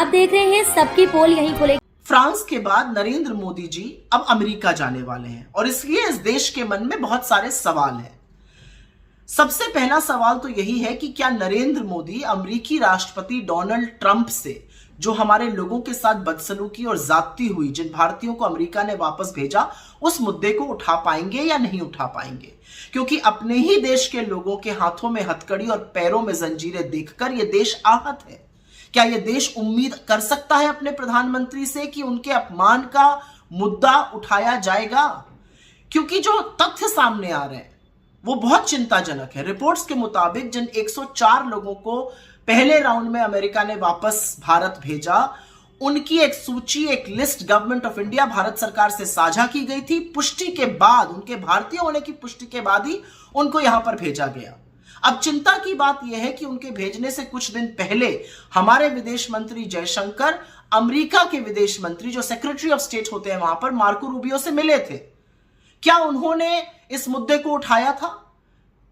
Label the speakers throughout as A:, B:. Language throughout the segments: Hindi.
A: आप देख रहे हैं सबकी पोल यहीं खुले।
B: फ्रांस के बाद नरेंद्र मोदी जी अब अमेरिका जाने वाले हैं और इसलिए इस देश के मन में बहुत सारे सवाल हैं। सबसे पहला सवाल तो यही है कि क्या नरेंद्र मोदी अमेरिकी राष्ट्रपति डोनाल्ड ट्रंप से जो हमारे लोगों के साथ बदसलूकी और ज्यादती हुई, जिन भारतीयों को अमेरिका ने वापस भेजा, उस मुद्दे को उठा पाएंगे या नहीं उठा पाएंगे? क्योंकि अपने ही देश के लोगों के हाथों में हथकड़ी और पैरों में जंजीरें देखकर यह देश आहत है। क्या यह देश उम्मीद कर सकता है अपने प्रधानमंत्री से कि उनके अपमान का मुद्दा उठाया जाएगा? क्योंकि जो तथ्य सामने आ रहे हैं वो बहुत चिंताजनक है। रिपोर्ट्स के मुताबिक जिन 104 लोगों को पहले राउंड में अमेरिका ने वापस भारत भेजा, उनकी एक सूची, एक list government of India, Bharat सरकार से साझा की गई थी। पुष्टि के बाद, उनके भारतीय होने की पुष्टि के बाद ही उनको यहां पर भेजा गया। अब चिंता की बात यह है कि उनके भेजने से कुछ दिन पहले हमारे विदेश मंत्री जयशंकर अमेरिका के विदेश मंत्री, जो सेक्रेटरी ऑफ स्टेट होते हैं वहां पर, मार्को रूबियो से मिले थे। क्या उन्होंने इस मुद्दे को उठाया था?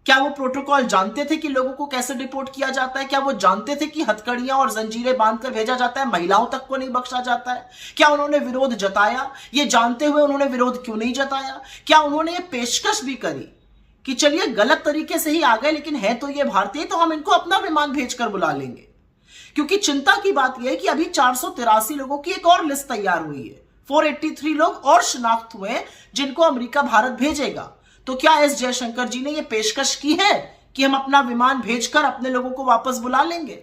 B: क्या वो प्रोटोकॉल जानते थे कि लोगों को कैसे डिपोर्ट किया जाता है? क्या वो जानते थे कि हथकड़ियां और जंजीरें बांधकर भेजा जाता है, महिलाओं तक को नहीं बख्शा जाता है? क्या उन्होंने विरोध जताया? ये जानते हुए उन्होंने विरोध क्यों नहीं जताया? क्या उन्होंने ये पेशकश भी करी कि चलिए गलत तरीके से ही आ गए, लेकिन है तो ये भारतीय, तो हम इनको अपना विमान भेजकर बुला लेंगे? क्योंकि चिंता की बात यह है कि अभी 483 लोगों की एक और लिस्ट तैयार हुई है। 483 लोग और शिनाख्त हुए जिनको अमेरिका भारत भेजेगा। तो क्या एस जयशंकर जी ने यह पेशकश की है कि हम अपना विमान भेजकर अपने लोगों को वापस बुला लेंगे?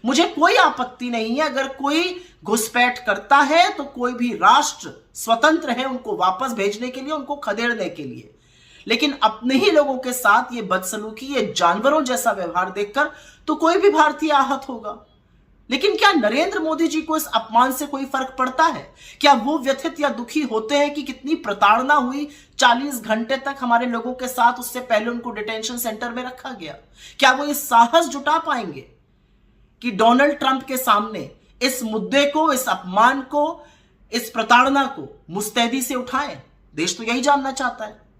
B: मुझे कोई आपत्ति नहीं है, अगर कोई घुसपैठ करता है तो कोई भी राष्ट्र स्वतंत्र है उनको वापस भेजने के लिए, उनको खदेड़ने के लिए। लेकिन अपने ही लोगों के साथ ये बदसलूकी, ये जानवरों जैसा व्यवहार देखकर तो कोई भी भारतीय आहत होगा। लेकिन क्या नरेंद्र मोदी जी को इस अपमान से कोई फर्क पड़ता है? क्या वो व्यथित या दुखी होते हैं कि कितनी प्रताड़ना हुई, 40 घंटे तक हमारे लोगों के साथ, उससे पहले उनको डिटेंशन सेंटर में रखा गया? क्या वो इस साहस जुटा पाएंगे कि डोनाल्ड ट्रंप के सामने इस मुद्दे को, इस अपमान को, इस प्रताड़ना को मुस्तैदी से उठाएं? देश तो यही जानना चाहता है।